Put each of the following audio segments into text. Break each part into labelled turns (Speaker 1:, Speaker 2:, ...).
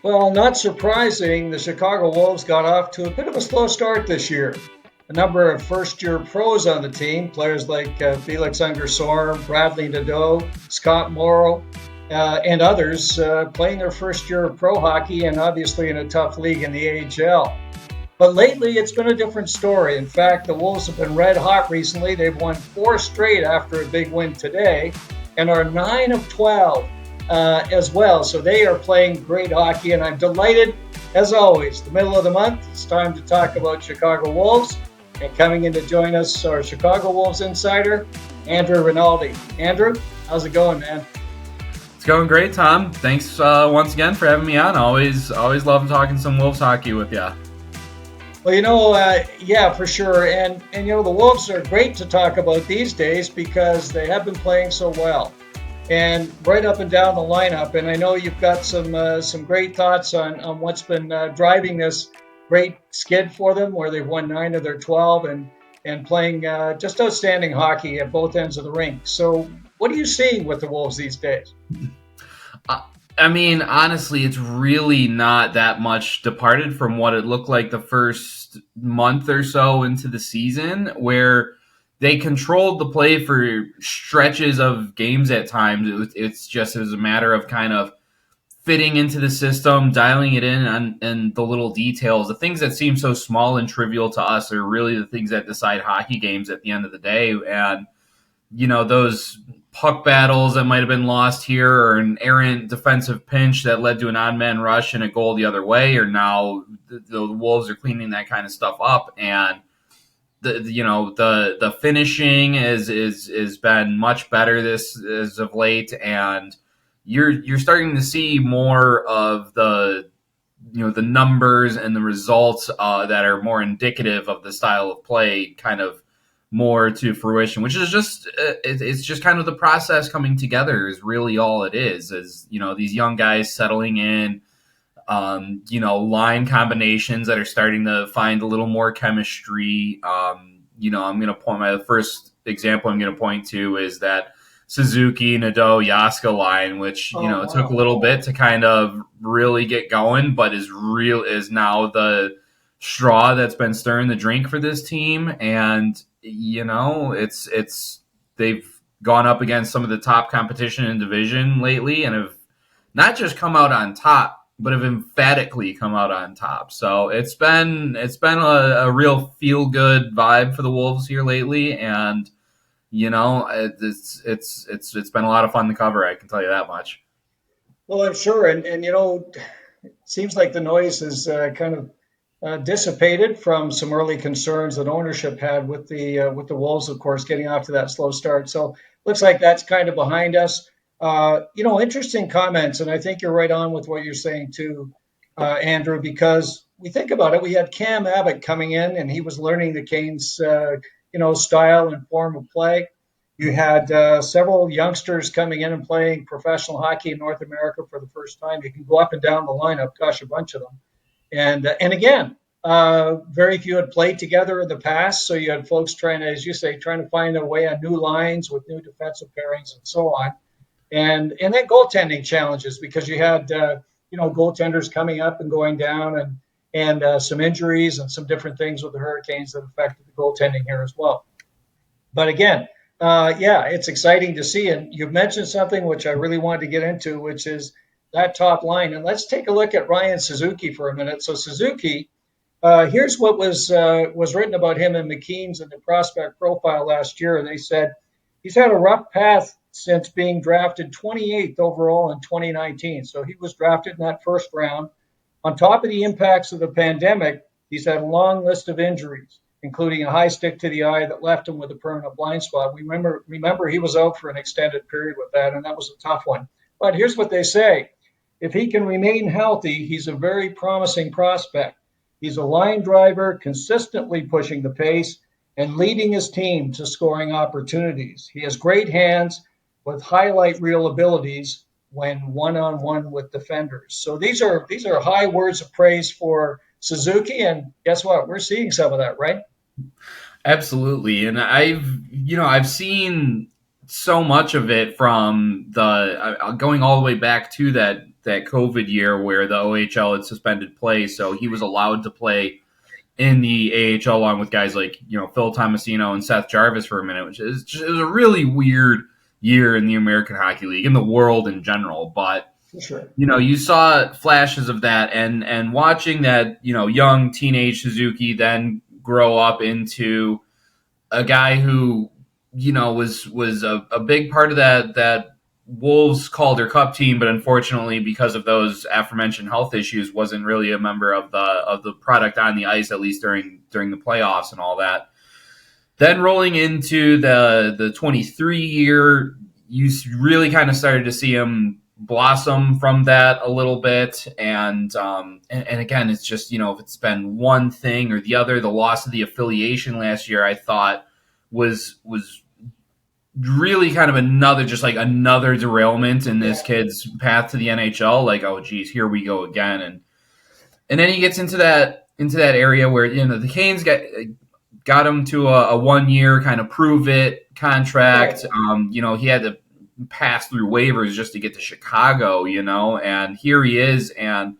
Speaker 1: Well, not surprising, the Chicago Wolves got off to a bit of a slow start this year. A number of first-year pros on the team, players like Felix Under Sorum, Bradley Nadeau, Scott Morrow, and others playing their first year of pro hockey and obviously in a tough league in the AHL. But lately, it's been a different story. In fact, the Wolves have been red hot recently. They've won four straight after a big win today and are 9 of 12 as well. So they are playing great hockey, and I'm delighted, as always, the middle of the month, it's time to talk about Chicago Wolves. And coming in to join us, our Chicago Wolves insider, Andrew Rinaldi. Andrew, how's it going, man?
Speaker 2: It's going great, Tom. Thanks once again for having me on. Always love talking some Wolves hockey with you.
Speaker 1: Well, yeah, for sure. And the Wolves are great to talk about these days because they have been playing so well. And right up and down the lineup. And I know you've got some great thoughts on what's been driving this great skid for them, where they've won 9 of their 12 and playing just outstanding hockey at both ends of the rink. So what are you seeing with the Wolves these days?
Speaker 2: I mean, honestly, it's really not that much departed from what it looked like the first month or so into the season, where they controlled the play for stretches of games at times. It's just as a matter of kind of fitting into the system, dialing it in, and the little details. The things that seem so small and trivial to us are really the things that decide hockey games at the end of the day. And, those puck battles that might have been lost here, or an errant defensive pinch that led to an odd man rush and a goal the other way, or now the Wolves are cleaning that kind of stuff up. And the finishing is been much better this as of late, and you're starting to see more of the numbers and the results that are more indicative of the style of play kind of more to fruition, which is just it's just kind of the process coming together is really all it is these young guys settling in, line combinations that are starting to find a little more chemistry. I'm going to point my first example I'm going to point to is that Suzuki, Nadeau, Jääskä line, which took a little bit to kind of really get going, but is now the straw that's been stirring the drink for this team. And it's they've gone up against some of the top competition in division lately and have not just come out on top, but have emphatically come out on top. So it's been a real feel good vibe for the Wolves here lately, and it's been a lot of fun to cover. I can tell you that much.
Speaker 1: Well, I'm sure, and it seems like the noise is kind of dissipated from some early concerns that ownership had with the Wolves, of course, getting off to that slow start. So looks like that's kind of behind us. Interesting comments, and I think you're right on with what you're saying too, Andrew, because we think about it. We had Cam Abbott coming in, and he was learning the Canes, style and form of play. You had several youngsters coming in and playing professional hockey in North America for the first time. You can go up and down the lineup, gosh, a bunch of them. And again, very few had played together in the past. So you had folks trying to find a way on new lines with new defensive pairings and so on. And then goaltending challenges because you had, goaltenders coming up and going down and some injuries and some different things with the Hurricanes that affected the goaltending here as well. But again, it's exciting to see. And you've mentioned something which I really wanted to get into, which is that top line. And let's take a look at Ryan Suzuki for a minute. So Suzuki, here's what was written about him in McKeen's and the prospect profile last year. They said he's had a rough path since being drafted 28th overall in 2019. So he was drafted in that first round. On top of the impacts of the pandemic, he's had a long list of injuries, including a high stick to the eye that left him with a permanent blind spot. We remember he was out for an extended period with that, and that was a tough one. But here's what they say. If he can remain healthy, he's a very promising prospect. He's a line driver, consistently pushing the pace and leading his team to scoring opportunities. He has great hands with highlight reel abilities when one-on-one with defenders. So these are high words of praise for Suzuki, and guess what? We're seeing some of that, right?
Speaker 2: Absolutely. And I've seen so much of it from the going all the way back to that that COVID year where the OHL had suspended play, so he was allowed to play in the AHL along with guys like Phil Tomasino and Seth Jarvis for a minute, which is just, it was a really weird year in the American Hockey League, in the world in general. But
Speaker 1: Sure.
Speaker 2: you saw flashes of that, and watching that young teenage Suzuki then grow up into a guy who was a big part of that Wolves Calder Cup team, but unfortunately, because of those aforementioned health issues, wasn't really a member of the product on the ice, at least during the playoffs and all that. Then rolling into the 23 year, you really kind of started to see him blossom from that a little bit, and again, it's just if it's been one thing or the other, the loss of the affiliation last year, I thought was really kind of another derailment in this kid's path to the NHL. Like, oh geez, here we go again. And then he gets into that area where the Canes got him to a 1 year kind of prove it contract. He had to pass through waivers just to get to Chicago, and here he is, and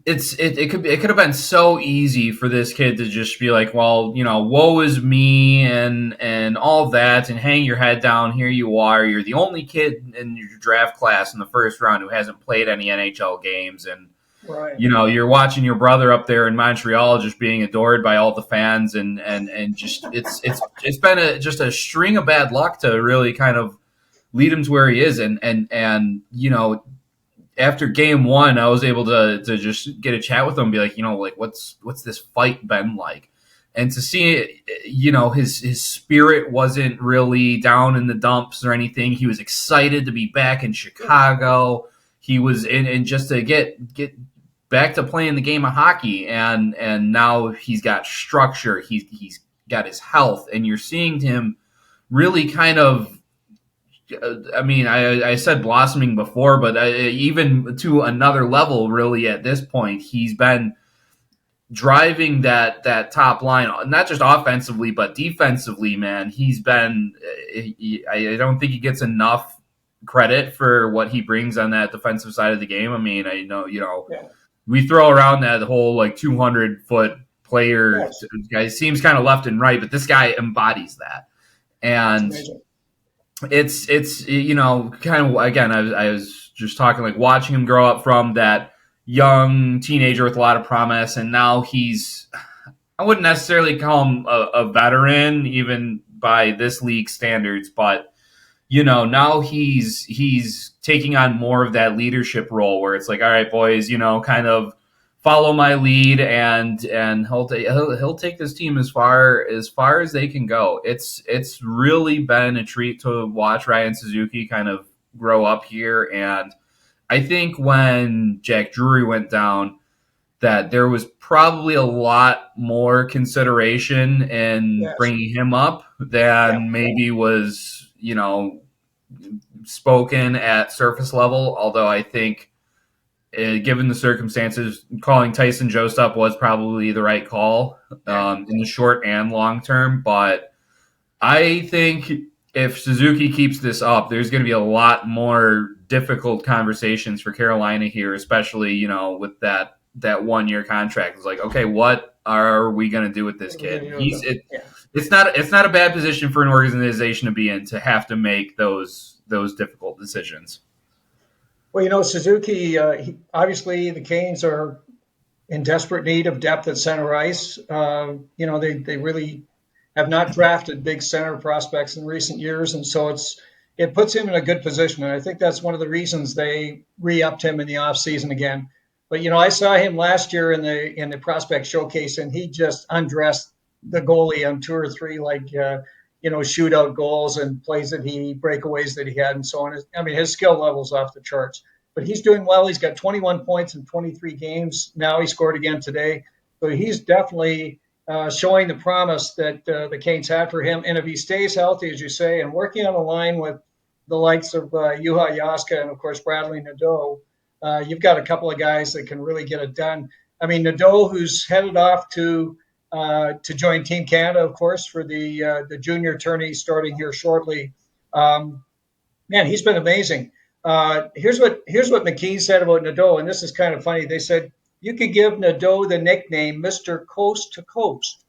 Speaker 2: it could have been so easy for this kid to just be like, well, woe is me and all that, and hang your head down. Here you are. You're the only kid in your draft class in the first round who hasn't played any NHL games, and
Speaker 1: right.
Speaker 2: You're watching your brother up there in Montreal just being adored by all the fans, and just it's been just a string of bad luck to really kind of lead him to where he is, and after game one, I was able to just get a chat with him and be like, what's this fight been like? And to see, his spirit wasn't really down in the dumps or anything. He was excited to be back in Chicago. He was in just to get back to playing the game of hockey. And now he's got structure. He's got his health, and you're seeing him really kind of, I said blossoming before, but even to another level, really, at this point, he's been driving that top line, not just offensively, but defensively, man. He's been, I don't think he gets enough credit for what he brings on that defensive side of the game. I know, we throw around that whole 200-foot player guy, seems kind of left and right, but this guy embodies that. And it's kind of, again, I was just talking, watching him grow up from that young teenager with a lot of promise, and now I wouldn't necessarily call him a veteran even by this league standards, but now he's taking on more of that leadership role where it's like, all right, boys, kind of follow my lead, and he'll take this team as far as they can go. It's really been a treat to watch Ryan Suzuki kind of grow up here, and I think when Jack Drury went down, that there was probably a lot more consideration in bringing him up than maybe was spoken at surface level. Although I think, given the circumstances, calling Tyson Jost up was probably the right call in the short and long term. But I think if Suzuki keeps this up, there's going to be a lot more difficult conversations for Carolina here, especially, with that 1 year contract. It's like, okay, what are we going to do with this kid? It's not a bad position for an organization to be in, to have to make those difficult decisions.
Speaker 1: Well, Suzuki, obviously the Canes are in desperate need of depth at center ice. They really have not drafted big center prospects in recent years, and so it puts him in a good position. And I think that's one of the reasons they re-upped him in the offseason again. But I saw him last year in the prospect showcase, and he just undressed the goalie on 2 or 3 shootout goals and breakaways that he had and so on. His skill level's off the charts, but he's doing well. He's got 21 points in 23 games. Now he scored again today. So he's definitely showing the promise that the Canes had for him. And if he stays healthy, as you say, and working on a line with the likes of Juha Jaska and, of course, Bradley Nadeau, you've got a couple of guys that can really get it done. Nadeau, who's headed off to join Team Canada, of course, for the junior tourney starting here shortly. Man, he's been amazing. Here's what McKean said about Nadeau, and this is kind of funny. They said you could give Nadeau the nickname Mr. Coast to Coast,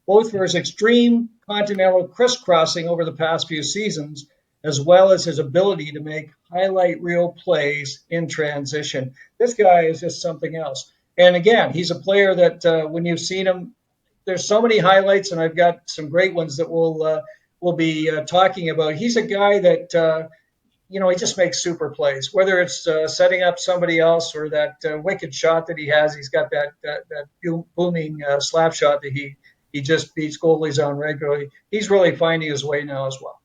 Speaker 1: both for his extreme continental crisscrossing over the past few seasons, as well as his ability to make highlight reel plays in transition. This guy is just something else. And again, he's a player that when you've seen him, there's so many highlights, and I've got some great ones that we'll be talking about. He's a guy that he just makes super plays. Whether it's setting up somebody else or that wicked shot that he has, he's got that booming slap shot that he just beats goalies on regularly. He's really finding his way now as well.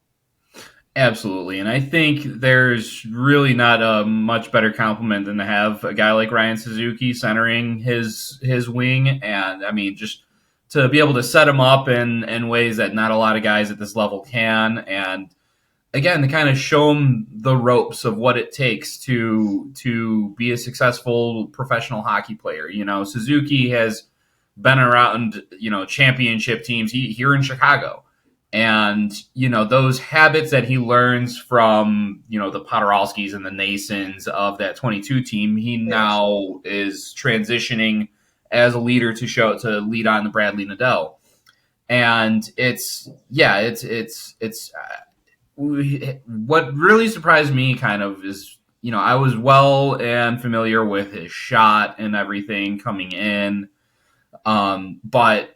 Speaker 2: Absolutely, and I think there's really not a much better compliment than to have a guy like Ryan Suzuki centering his wing, and I mean just to be able to set him up in ways that not a lot of guys at this level can, and again to kind of show him the ropes of what it takes to be a successful professional hockey player. Suzuki has been around championship teams here in Chicago. And, those habits that he learns from, the Podorowskis and the Nasons of that 22 team, he now is transitioning as a leader to lead on the Bradley Nadeau. And what really surprised me kind of is, I was well and familiar with his shot and everything coming in. But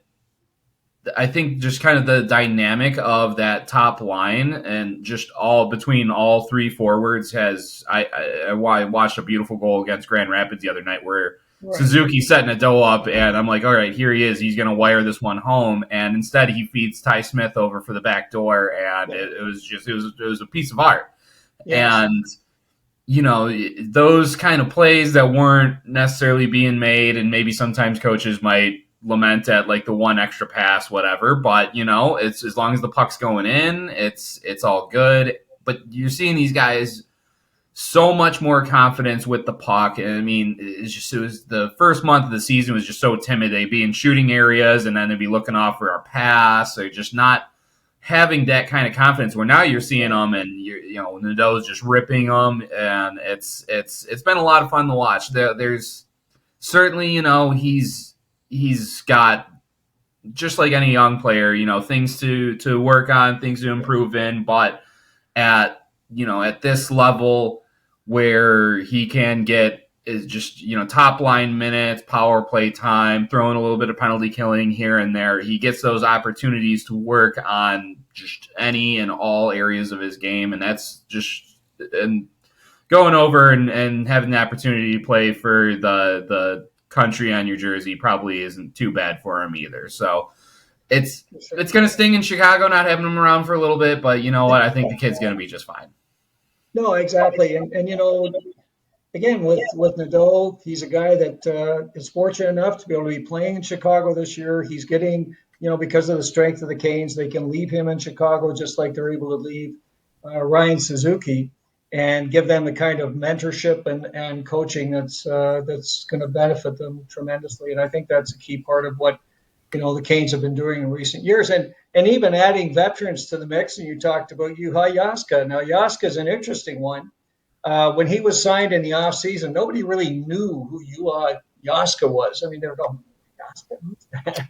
Speaker 2: I think just kind of the dynamic of that top line and just between all three forwards I watched a beautiful goal against Grand Rapids the other night where Suzuki setting Nadeau up, and I'm like, all right, here he is. He's going to wire this one home, and instead he feeds Ty Smith over for the back door, and it was a piece of art. Yes. And those kind of plays that weren't necessarily being made, and maybe sometimes coaches might lament at like the one extra pass, whatever, but it's as long as the puck's going in, it's all good. But you're seeing these guys so much more confidence with the puck. And I mean, it was the first month of the season was just so timid. They'd be in shooting areas and then they'd be looking off for our pass, or just not having that kind of confidence, where now you're seeing them and Nadeau's just ripping them, and it's been a lot of fun to watch. There's certainly, he's got, just like any young player, things to work on, things to improve in, but at this level where he can get is just, top line minutes, power play time, throwing a little bit of penalty killing here and there. He gets those opportunities to work on just any and all areas of his game. And that's just, and going over and having the opportunity to play for the country on your jersey probably isn't too bad for him either. So it's going to sting in Chicago not having him around for a little bit, but you know what? I think the kid's going to be just fine.
Speaker 1: No, exactly. And again, with Nadeau, he's a guy that is fortunate enough to be able to be playing in Chicago this year. He's getting, because of the strength of the Canes, they can leave him in Chicago just like they're able to leave Ryan Suzuki, and give them the kind of mentorship and coaching that's going to benefit them tremendously. And I think that's a key part of what the Canes have been doing in recent years, and even adding veterans to the mix. And you talked about Juha Jaska. Now, Jaska is an interesting one. When he was signed in the offseason, nobody really knew who Juha Jaska was. I mean, they were going, Jaska, who's that?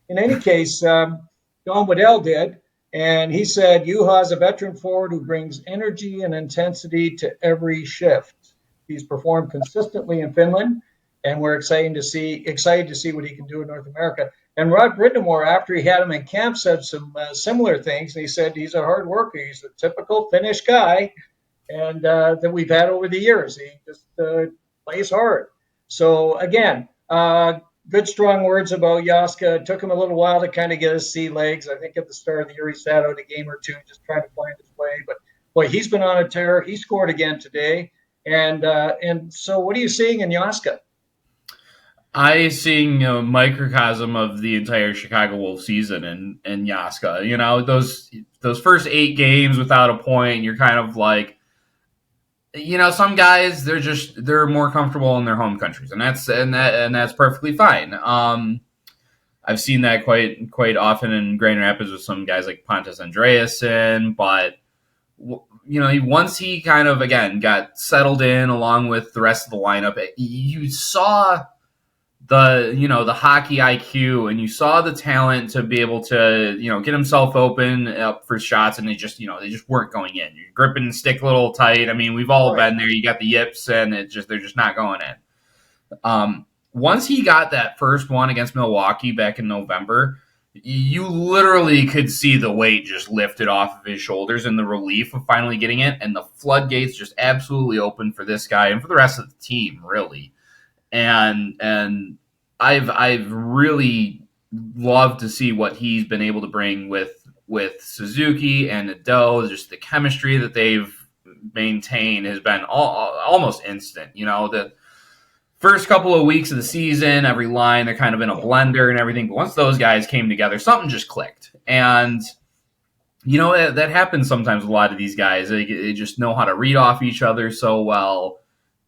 Speaker 1: In any case, Don Waddell did, and he said, Juha is a veteran forward who brings energy and intensity to every shift. He's performed consistently in Finland, and we're excited to see what he can do in North America. And Rod Brindamore, after he had him in camp, said some similar things. And he said he's a hard worker. He's a typical Finnish guy, and that we've had over the years. He just plays hard. So again, good strong words about Jaska. It took him a little while to kind of get his sea legs. I think at the start of the year he sat out a game or two just trying to find his way. But boy, he's been on a tear. He scored again today. And so what are you seeing in Jaska?
Speaker 2: I seeing a microcosm of the entire Chicago Wolves season in Jaska. Those first 8 games without a point, you're kind of like, some guys they're more comfortable in their home countries, and that's perfectly fine. I've seen that quite often in Grand Rapids with some guys like Pontus Andreasen, but once he kind of, again, got settled in along with the rest of the lineup, you saw the hockey IQ, and you saw the talent to be able to, get himself open up for shots, and they just weren't going in. You're gripping the stick a little tight. I mean, we've all been there. You got the yips, and they're just not going in. Once he got that first one against Milwaukee back in November, you literally could see the weight just lifted off of his shoulders and the relief of finally getting it, and the floodgates just absolutely opened for this guy and for the rest of the team, really. And I've really loved to see what he's been able to bring with Suzuki and Nadeau. Just the chemistry that they've maintained has been almost instant. The first couple of weeks of the season, every line, they're kind of in a blender and everything. But once those guys came together, something just clicked. And, that happens sometimes with a lot of these guys. They just know how to read off each other so well.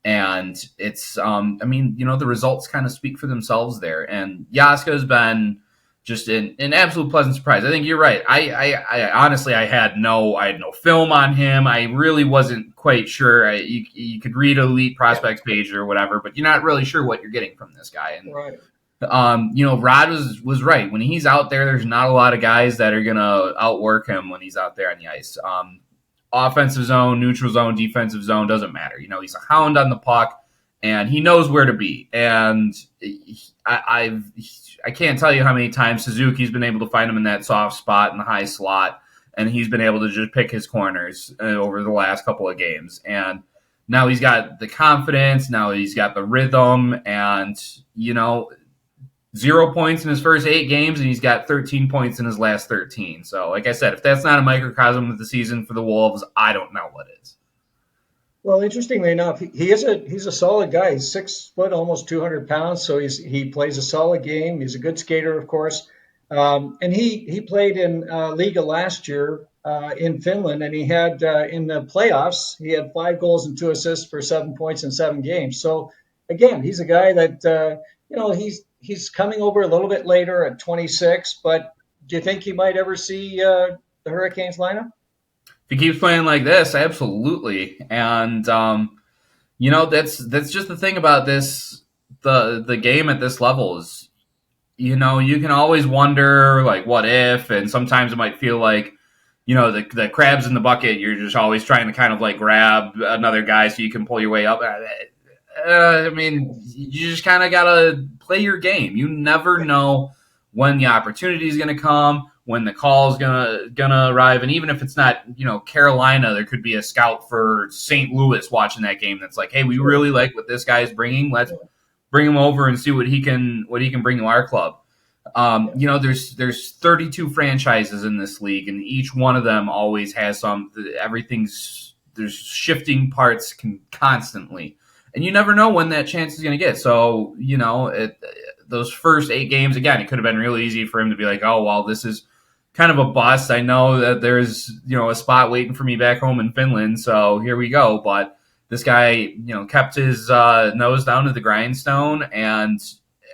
Speaker 2: And it's, the results kind of speak for themselves there. And Jaska has been just an absolute pleasant surprise. I think you're right. I honestly, I had no film on him. I really wasn't quite sure. You could read Elite Prospects page or whatever, but you're not really sure what you're getting from this guy. And,
Speaker 1: right.
Speaker 2: Rod was right. When he's out there, there's not a lot of guys that are going to outwork him when he's out there on the ice. Offensive zone, neutral zone, defensive zone, doesn't matter. He's a hound on the puck, and he knows where to be. And I can't tell you how many times Suzuki's been able to find him in that soft spot in the high slot, and he's been able to just pick his corners over the last couple of games. And now he's got the confidence, now he's got the rhythm, and, 0 points in his first 8 games, and he's got 13 points in his last 13. So, like I said, if that's not a microcosm of the season for the Wolves, I don't know what is.
Speaker 1: Well, interestingly enough, he's a solid guy. He's 6 foot, almost 200 pounds. So he plays a solid game. He's a good skater, of course. And he played in Liga last year in Finland, and he had in the playoffs, he had 5 goals and 2 assists for 7 points in 7 games. So again, he's a guy that he's coming over a little bit later at 26. But do you think he might ever see the Hurricanes lineup?
Speaker 2: If he keeps playing like this, absolutely. And that's just the thing about this, the game at this level is, you can always wonder, like, what if, and sometimes it might feel like, the crabs in the bucket, you're just always trying to kind of like grab another guy so you can pull your way up. You just kind of got to play your game. You never know when the opportunity is going to come, when the call is gonna arrive, and even if it's not, Carolina, there could be a scout for St. Louis watching that game that's like, hey, we really like what this guy is bringing. Let's bring him over and see what he can bring to our club. There's 32 franchises in this league, and each one of them always has there's shifting parts constantly, and you never know when that chance is going to get. So, those first 8 games, again, it could have been really easy for him to be like, oh, well, this is kind of a bust. I know that there's, a spot waiting for me back home in Finland, so here we go. But this guy, kept his nose down to the grindstone, and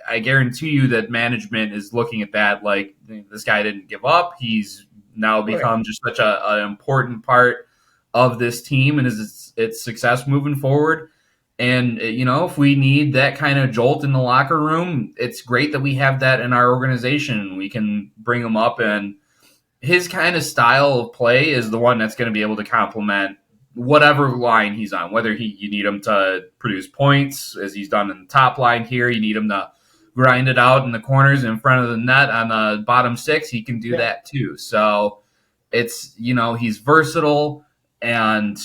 Speaker 2: I guarantee you that management is looking at that like, this guy didn't give up. He's now become just such an important part of this team and its success moving forward. And, if we need that kind of jolt in the locker room, it's great that we have that in our organization. We can bring him up, and his kind of style of play is the one that's going to be able to complement whatever line he's on, whether you need him to produce points, as he's done in the top line here. You need him to grind it out in the corners in front of the net on the bottom 6. He can do that too. So it's, he's versatile, and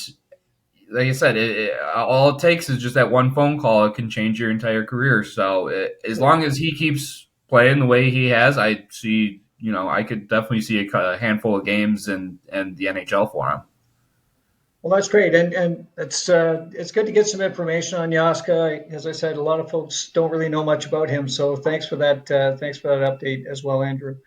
Speaker 2: like I said, all it takes is just that one phone call. It can change your entire career. So as long as he keeps playing the way he has, I see, I could definitely see a handful of games in the NHL for him.
Speaker 1: Well, that's great, and it's good to get some information on Jaska. As I said, a lot of folks don't really know much about him, so thanks for that. Thanks for that update as well, Andrew.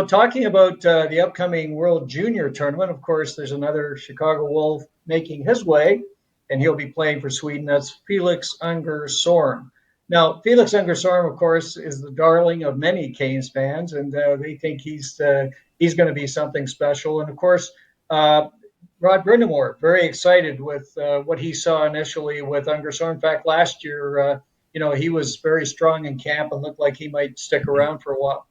Speaker 1: Talking about the upcoming World Junior Tournament, of course, there's another Chicago Wolf making his way, and he'll be playing for Sweden. That's Felix Under Sorum. Now, Felix Under Sorum, of course, is the darling of many Canes fans, and they think he's going to be something special. And of course, Rod Brindamore, very excited with what he saw initially with Unger Sorum. In fact, last year, he was very strong in camp and looked like he might stick around for a while.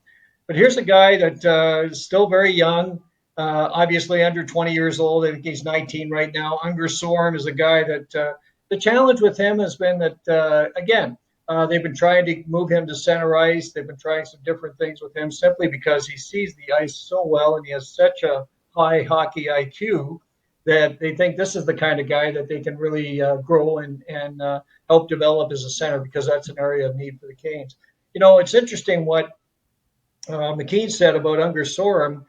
Speaker 1: But here's a guy that is still very young, obviously under 20 years old. I think he's 19 right now. Unger Sorum is a guy that the challenge with him has been that, again, they've been trying to move him to center ice. They've been trying some different things with him simply because he sees the ice so well and he has such a high hockey IQ that they think this is the kind of guy that they can really grow and help develop as a center because that's an area of need for the Canes. It's interesting what McKean said about Unger Sorum.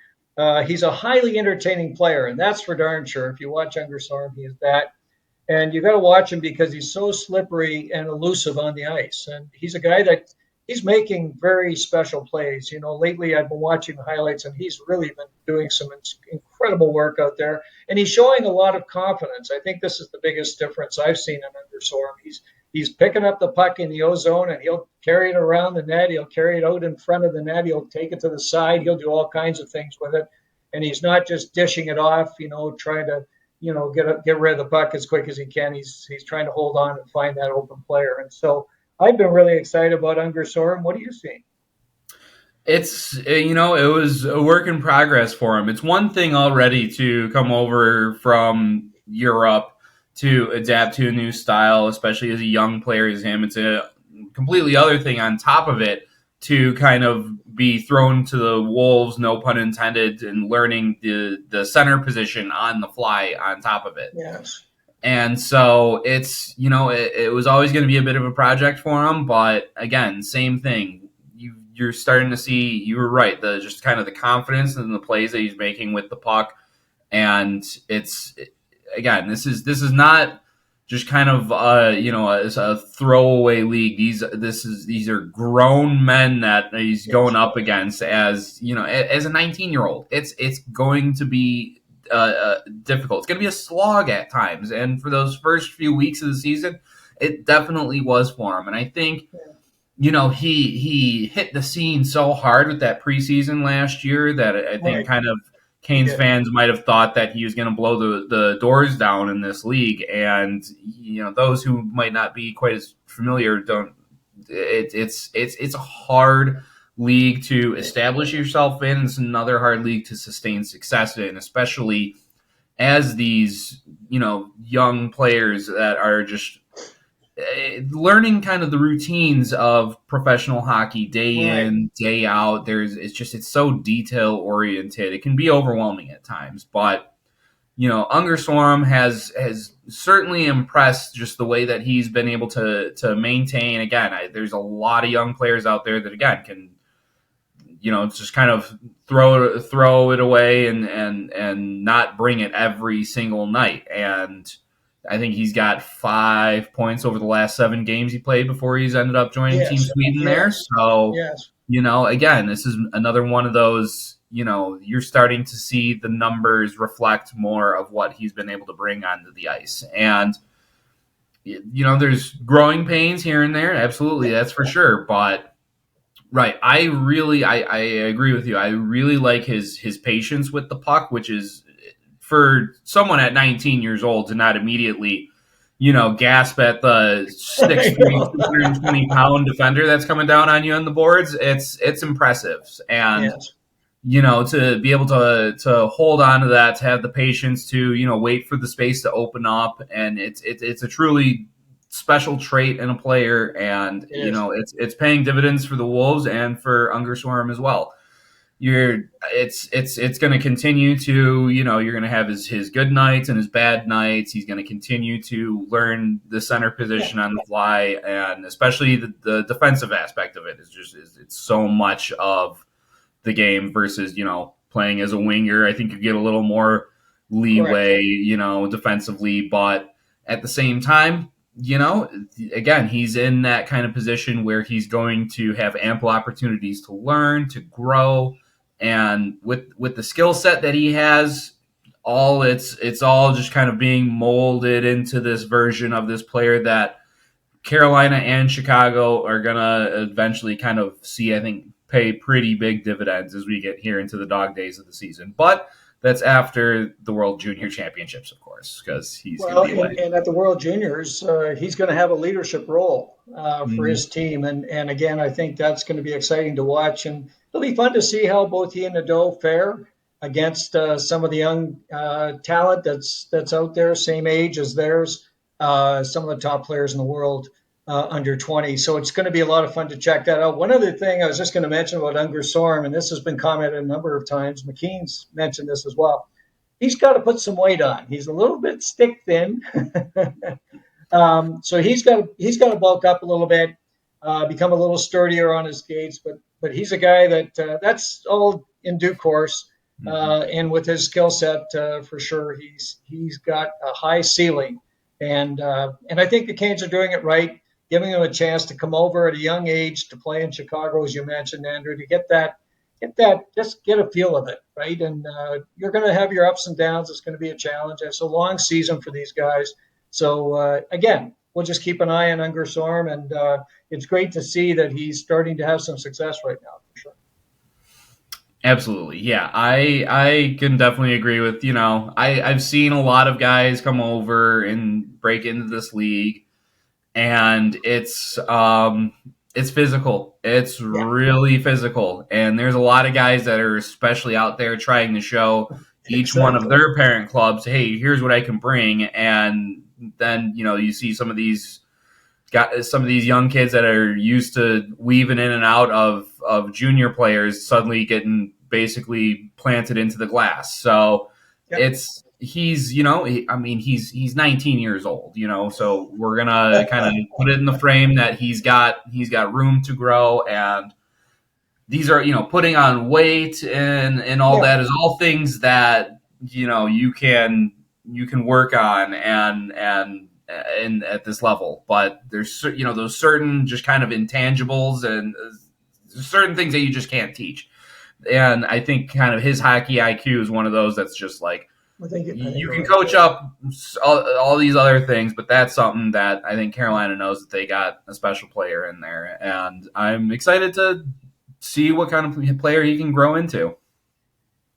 Speaker 1: He's a highly entertaining player, and that's for darn sure. If you watch Unger Sorum, he is that. And you got to watch him because he's so slippery and elusive on the ice. And he's a guy that he's making very special plays. Lately I've been watching the highlights, and he's really been doing some incredible work out there. And he's showing a lot of confidence. I think this is the biggest difference I've seen in Unger Sorum. He's picking up the puck in the O zone, and he'll carry it around the net. He'll carry it out in front of the net. He'll take it to the side. He'll do all kinds of things with it. And he's not just dishing it off, trying to get rid of the puck as quick as he can. He's trying to hold on and find that open player. And so I've been really excited about Unger Sorum. What are you seeing?
Speaker 2: It was a work in progress for him. It's one thing already to come over from Europe to adapt to a new style, especially as a young player as him. It's a completely other thing on top of it to kind of be thrown to the wolves, no pun intended, and learning the center position on the fly on top of it.
Speaker 1: Yes.
Speaker 2: And so it's, it was always going to be a bit of a project for him. But again, same thing. You're starting to see, you were right, just kind of the confidence in the plays that he's making with the puck. And again, this is not just kind of a throwaway league. These are grown men that he's going up against as a 19-year-old. It's going to be difficult. It's going to be a slog at times, and for those first few weeks of the season, it definitely was for him. And I think he hit the scene so hard with that preseason last year that I think kind of Canes fans might have thought that he was going to blow the doors down in this league, and those who might not be quite as familiar don't. It's a hard league to establish yourself in. It's another hard league to sustain success in, especially as these young players that are just learning kind of the routines of professional hockey day in, day out. It's so detail oriented. It can be overwhelming at times, but Unger Sorum has certainly impressed just the way that he's been able to maintain. Again, there's a lot of young players out there that again can just kind of throw it away and not bring it every single night. And I think he's got 5 points over the last 7 games he played before he's ended up joining Team Sweden there. So, again, this is another one of those, you're starting to see the numbers reflect more of what he's been able to bring onto the ice. And, there's growing pains here and there. Absolutely. That's for sure. But, right. I agree with you. I really like his patience with the puck, which is, for someone at 19 years old to not immediately, gasp at the 6'3", 220-pound defender that's coming down on you on the boards, it's impressive. And, to be able to hold on to that, to have the patience to, wait for the space to open up. And it's a truly special trait in a player. And, it's paying dividends for the Wolves and for Unger Sorum as well. It's going to continue to, you're going to have his good nights and his bad nights. He's going to continue to learn the center position on the fly, and especially the defensive aspect of it it's so much of the game versus, playing as a winger. I think you get a little more leeway, defensively, but at the same time, again, he's in that kind of position where he's going to have ample opportunities to learn, to grow. And with the skill set that he has, it's all just kind of being molded into this version of this player that Carolina and Chicago are gonna eventually kind of see, I think, pay pretty big dividends as we get here into the dog days of the season. But That's after the World Junior Championships, of course, because he's
Speaker 1: Well,
Speaker 2: going to be away.
Speaker 1: and at the World Juniors, he's going to have a leadership role for his team, and again, I think that's going to be exciting to watch, and it'll be fun to see how both he and Nadeau fare against some of the young talent that's out there, same age as theirs, some of the top players in the world under 20. So it's going to be a lot of fun to check that out. One other thing I was just going to mention about Unger Sorum, and this has been commented a number of times. McKean's mentioned this as well. He's got to put some weight on. He's a little bit stick thin, so he's got to bulk up a little bit, become a little sturdier on his skates. But he's a guy that's all in due course, and with his skill set, for sure, he's got a high ceiling, and I think the Canes are doing it right, giving him a chance to come over at a young age to play in Chicago, as you mentioned, Andrew, to get that, just get a feel of it, right? And you're going to have your ups and downs. It's going to be a challenge. It's a long season for these guys. So, again, we'll just keep an eye on Unger Sorum, and it's great to see that he's starting to have some success right now, for sure.
Speaker 2: Absolutely. Yeah, I can definitely agree with, I've seen a lot of guys come over and break into this league, and it's physical. It's really physical. And there's a lot of guys that are especially out there trying to show each one of their parent clubs, hey, here's what I can bring. And then, you see some of these young kids that are used to weaving in and out of junior players suddenly getting basically planted into the glass. So he's 19 years old, so we're gonna kind of put it in the frame that he's got room to grow, and these are, putting on weight and all that is all things that you can work on and at this level, but there's those certain just kind of intangibles and certain things that you just can't teach. And I think kind of his hockey IQ is one of those that's just like, you can coach up all these other things, but that's something that I think Carolina knows that they got a special player in there. And I'm excited to see what kind of player he can grow into.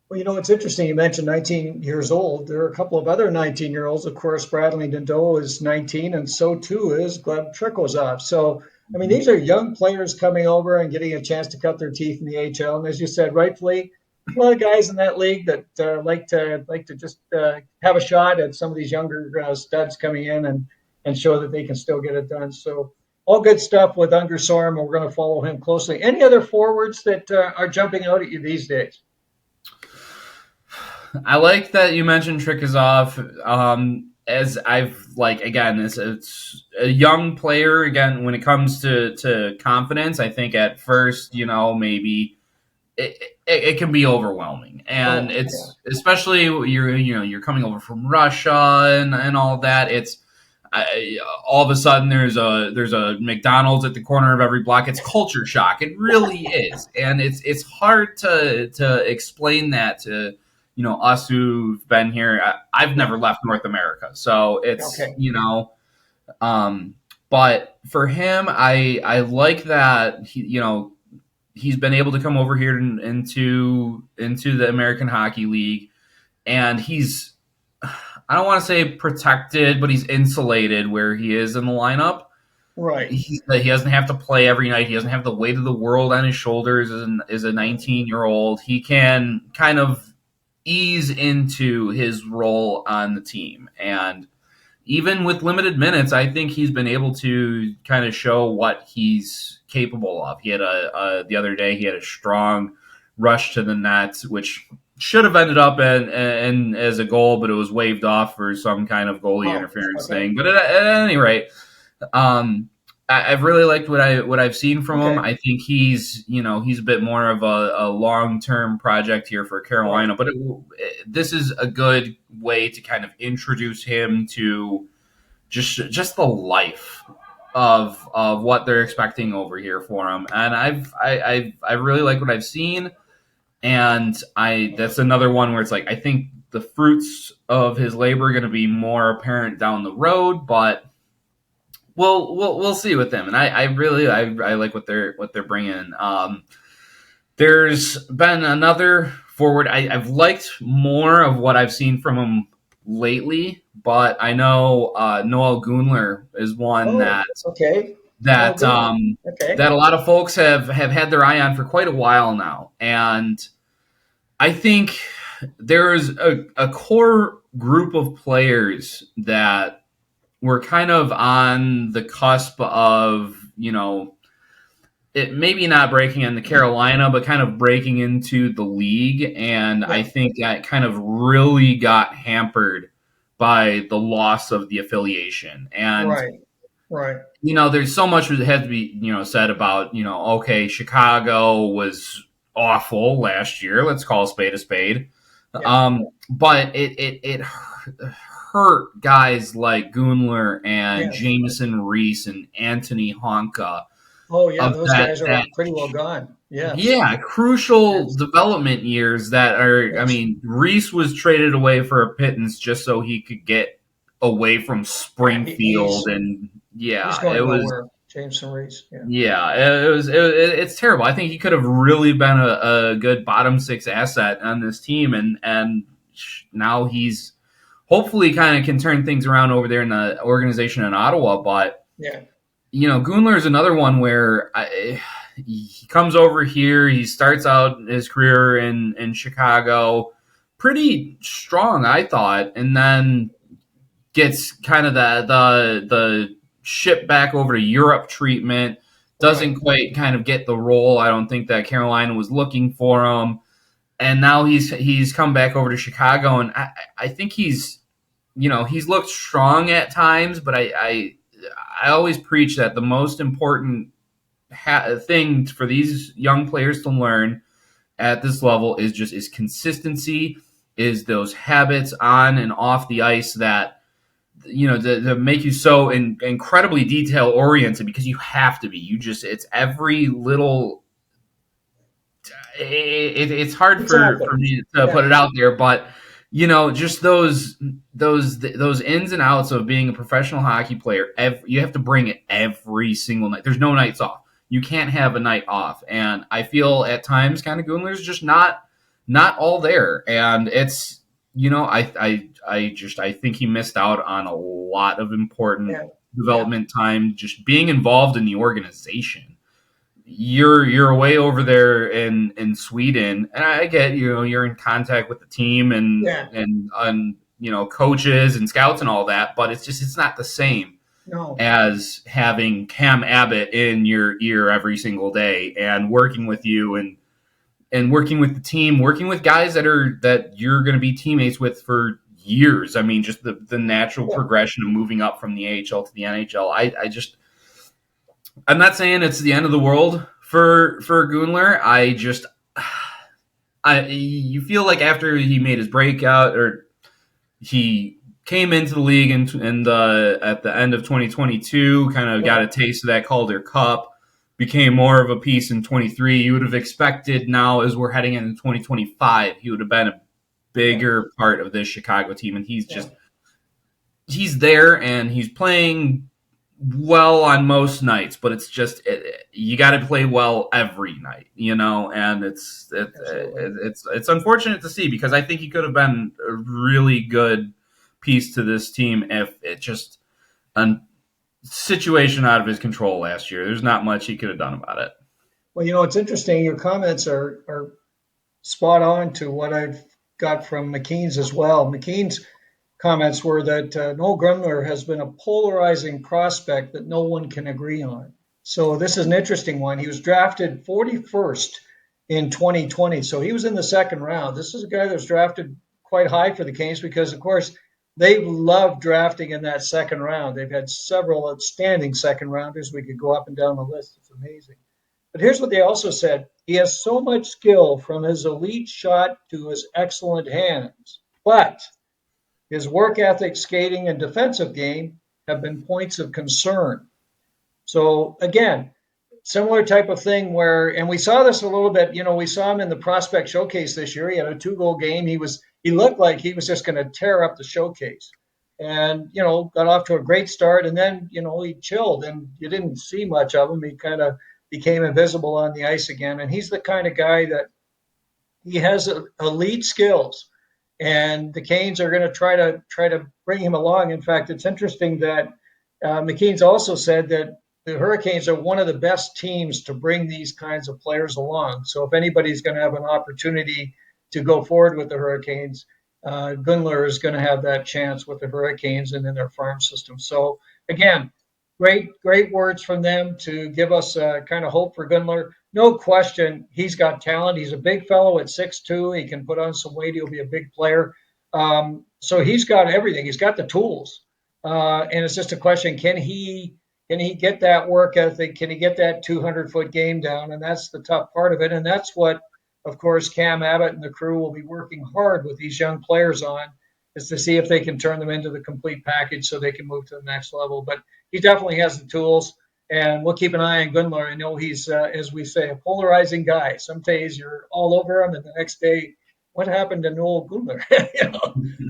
Speaker 1: Well, it's interesting. You mentioned 19 years old. There are a couple of other 19-year-olds. Of course, Bradley Nadeau is 19, and so too is Gleb Trikozov. So, these are young players coming over and getting a chance to cut their teeth in the AHL. And as you said, rightfully, a lot of guys in that league that like to just have a shot at some of these younger studs coming in and show that they can still get it done. So all good stuff with Unger Sorum, and we're going to follow him closely. Any other forwards that are jumping out at you these days?
Speaker 2: I like that you mentioned Trikozov. As I've again, it's a young player. Again, when it comes to confidence, I think at first, maybe it can be overwhelming, and especially you're coming over from Russia and all that. It's all of a sudden there's a McDonald's at the corner of every block. It's culture shock. It really is, and it's hard to explain that to us who've been here. I've never left North America, so it's but for him, I like that he's been able to come over here into the American Hockey League, and he's, I don't want to say protected, but he's insulated where he is in the lineup.
Speaker 1: Right.
Speaker 2: He doesn't have to play every night. He doesn't have the weight of the world on his shoulders as a 19-year-old. He can kind of ease into his role on the team. And even with limited minutes, I think he's been able to kind of show what he's capable of. He had the other day, he had a strong rush to the net, which should have ended up in as a goal, but it was waved off for some kind of goalie interference thing. But at any rate, I've really liked what I've seen from him. I think he's a bit more of a long-term project here for Carolina, but this is a good way to kind of introduce him to just the life of what they're expecting over here for him. And I really like what I've seen, and that's another one where it's like I think the fruits of his labor are going to be more apparent down the road, but we'll see with them. And I really like what they're bringing. There's been another forward. I've liked more of what I've seen from him lately, but I know Noel Gunler is one
Speaker 1: Oh, okay. No,
Speaker 2: that
Speaker 1: good. Okay.
Speaker 2: that a lot of folks have had their eye on for quite a while now, and I think there's a core group of players that were kind of on the cusp of, it maybe not breaking into Carolina, but kind of breaking into the league. And
Speaker 1: Yeah.
Speaker 2: I think that kind of really got hampered by the loss of the affiliation. And,
Speaker 1: Right. Right.
Speaker 2: there's so much that had to be, said about, okay, Chicago was awful last year. Let's call a spade a spade.
Speaker 1: Yeah.
Speaker 2: But it hurt guys like Gunler and
Speaker 1: Yes.
Speaker 2: Jameson Reese and Anthony Honka
Speaker 1: Oh, yeah.
Speaker 2: of
Speaker 1: Those
Speaker 2: that
Speaker 1: guys are pretty well gone. Yes.
Speaker 2: yeah, crucial
Speaker 1: Yes.
Speaker 2: development years that are, I
Speaker 1: Yes.
Speaker 2: mean, Reese was traded away for a pittance just so he could get away from
Speaker 1: Yeah.
Speaker 2: Springfield. And
Speaker 1: He's
Speaker 2: yeah, it
Speaker 1: going
Speaker 2: was,
Speaker 1: nowhere. Jameson Reese. Yeah.
Speaker 2: yeah, it's terrible. I think he could have really been a good bottom six asset on this team. And now he's hopefully kind of can turn things around over there in the organization in Ottawa. But,
Speaker 1: Yeah.
Speaker 2: Gunler is another one where he comes over here. He starts out his career in Chicago pretty strong, I thought, and then gets kind of the ship back over to Europe treatment. Doesn't
Speaker 1: Right.
Speaker 2: quite kind of get the role. I don't think that Carolina was looking for him, and now he's come back over to Chicago, and I think he's looked strong at times, but I always preach that the most important thing for these young players to learn at this level is consistency, is those habits on and off the ice that to make you so incredibly detail oriented, because you have to be. It's every little. It's hard for
Speaker 1: Exactly.
Speaker 2: me to
Speaker 1: Yeah.
Speaker 2: put it out there, but just those ins and outs of being a professional hockey player. You have to bring it every single night. There's no nights off. You can't have a night off, and I feel at times kind of Gunler's just not all there, and it's I think he missed out on a lot of important
Speaker 1: Yeah. Yeah.
Speaker 2: development time just being involved in the organization. You're away over there in Sweden, and I get you're in contact with the team
Speaker 1: Yeah.
Speaker 2: and coaches and scouts and all that, but it's not the same
Speaker 1: No.
Speaker 2: as having Cam Abbott in your ear every single day and working with you and working with the team, working with guys that you're going to be teammates with for years. I mean, just the natural
Speaker 1: Yeah.
Speaker 2: progression of moving up from the AHL to the NHL. I'm not saying it's the end of the world for Gunler. You feel like after he made his breakout, or he came into the league at the end of 2022, kind of got a taste of that Calder Cup, became more of a piece in 23. You would have expected now, as we're heading into 2025, he would have been a bigger part of this Chicago team, and he's there and he's playing well on most nights, but it's just you got to play well every night, and it's unfortunate to see, because I think he could have been a really good piece to this team if it just a situation out of his control last year. There's not much he could have done about it.
Speaker 1: Well, it's interesting. Your comments are spot on to what I've got from McKean's as well. McKean's comments were that Noel Gunler has been a polarizing prospect that no one can agree on. So this is an interesting one. He was drafted 41st in 2020. So he was in the second round. This is a guy that was drafted quite high for the Canes because, of course, they love drafting in that second round. They've had several outstanding second rounders. We could go up and down the list. It's amazing. But here's what they also said. He has so much skill, from his elite shot to his excellent hands. But his work ethic, skating, and defensive game have been points of concern. So again, similar type of thing where, and we saw this a little bit, we saw him in the prospect showcase this year. He had a 2-goal game. He looked like he was just going to tear up the showcase, and, got off to a great start. And then, he chilled and you didn't see much of him. He kind of became invisible on the ice again. And he's the kind of guy that he has elite skills, and the Canes are going to try to bring him along. In fact, it's interesting that McKean's also said that the Hurricanes are one of the best teams to bring these kinds of players along. So if anybody's going to have an opportunity to go forward with the Hurricanes, Gunler is going to have that chance with the Hurricanes and in their farm system. So again, great words from them to give us kind of hope for Gunler. No question, he's got talent. He's a big fellow at 6'2". He can put on some weight. He'll be a big player. So he's got everything. He's got the tools. And it's just a question, can he get that work ethic? Can he get that 200-foot game down? And that's the tough part of it. And that's what, of course, Cam Abbott and the crew will be working hard with these young players on, is to see if they can turn them into the complete package so they can move to the next level. But he definitely has the tools, and we'll keep an eye on Gunler. I know he's, as we say, a polarizing guy. Some days you're all over him, and the next day, what happened to Noel Gunler?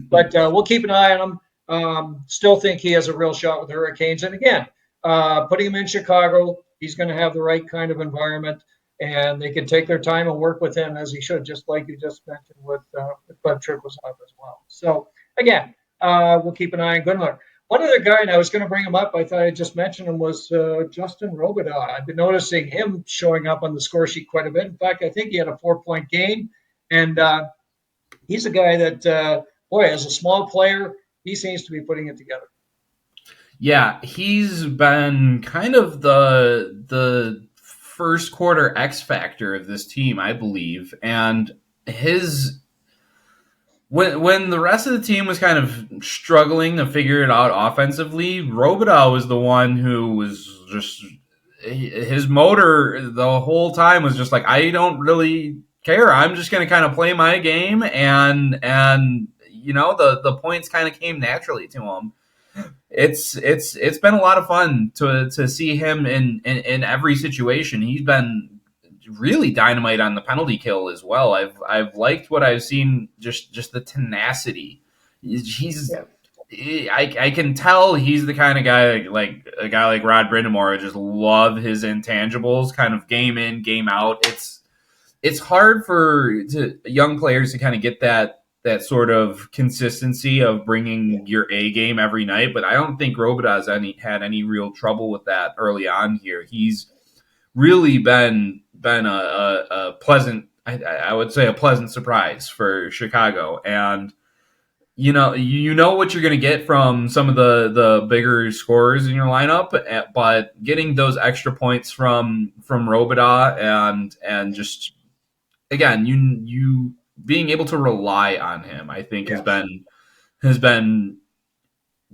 Speaker 1: But we'll keep an eye on him. Still think he has a real shot with the Hurricanes. And again, putting him in Chicago, he's going to have the right kind of environment, and they can take their time and work with him as he should, just like you just mentioned with Gleb Trikozov as well. So again, we'll keep an eye on Gunler. One other guy, and I was going to bring him up, I thought I just mentioned him, was Justin Robidas. I've been noticing him showing up on the score sheet quite a bit. In fact, I think he had a 4-point game, and he's a guy that, as a small player, he seems to be putting it together.
Speaker 2: Yeah, he's been kind of the first quarter X factor of this team, I believe. And when the rest of the team was kind of struggling to figure it out offensively, Robidas was the one who was just, his motor the whole time was just like, I don't really care. I'm just going to kind of play my game, and the points kind of came naturally to him. It's been a lot of fun to see him in every situation. He's been really dynamite on the penalty kill as well. I've liked what I've seen. Just the tenacity. I can tell he's the kind of guy like a guy like Rod Brindamore just love his intangibles, kind of game in, game out. It's hard for young players to kind of get that sort of consistency of bringing your A game every night, but I don't think Robidas had any real trouble with that early on here. He's really been a pleasant, I would say, a pleasant surprise for Chicago. And you know what you're going to get from some of the bigger scorers in your lineup, but getting those extra points from Robidas and just again you being able to rely on him, I think, has been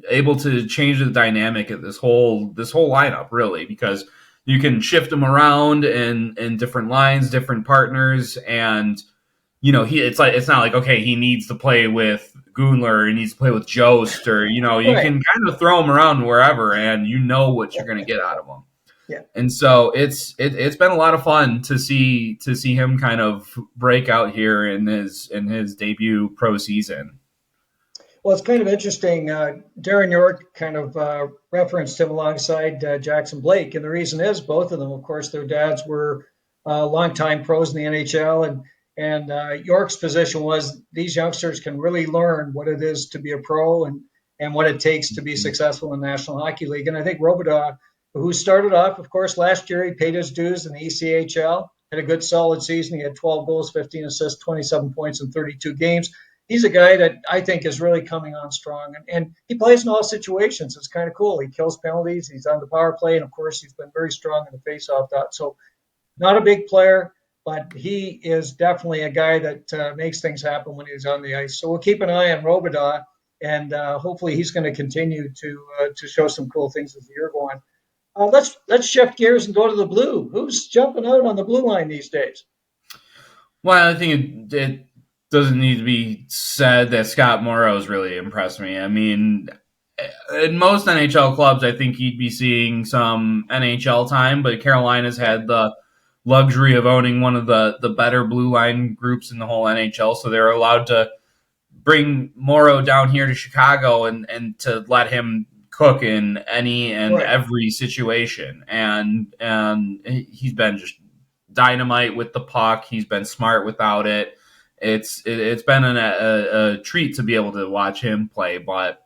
Speaker 2: able to change the dynamic of this whole lineup, really, because you can shift him around in different lines, different partners, and it's not like, okay, he needs to play with Gunler, or he needs to play with Jost, or you can kind of throw him around wherever, and you know what you're going to get out of him.
Speaker 1: Yeah.
Speaker 2: And so it's been a lot of fun to see him kind of break out here in his debut pro season.
Speaker 1: Well, it's kind of interesting. Darren York kind of referenced him alongside Jackson Blake, and the reason is both of them, of course, their dads were longtime pros in the NHL, and York's position was these youngsters can really learn what it is to be a pro and what it takes to be successful in the National Hockey League. And I think Robidas, who started off, of course, last year, he paid his dues in the ECHL, had a good solid season. He had 12 goals, 15 assists, 27 points in 32 games. He's a guy that I think is really coming on strong, and he plays in all situations. It's kind of cool. He kills penalties. He's on the power play, and, of course, he's been very strong in the face-off dot. So not a big player, but he is definitely a guy that makes things happen when he's on the ice. So we'll keep an eye on Robidas, and hopefully he's going to continue to show some cool things as the year goes on. Let's shift gears and go to the blue. Who's jumping out on the blue line these days?
Speaker 2: Well, I think it doesn't need to be said that Scott Morrow has really impressed me. I mean, in most NHL clubs, I think you'd be seeing some NHL time, but Carolina's had the luxury of owning one of the better blue line groups in the whole NHL, so they're allowed to bring Morrow down here to Chicago and to let him cook in any and
Speaker 1: Right.
Speaker 2: every situation, and he's been just dynamite with the puck. He's been smart without it. It's been a treat to be able to watch him play. But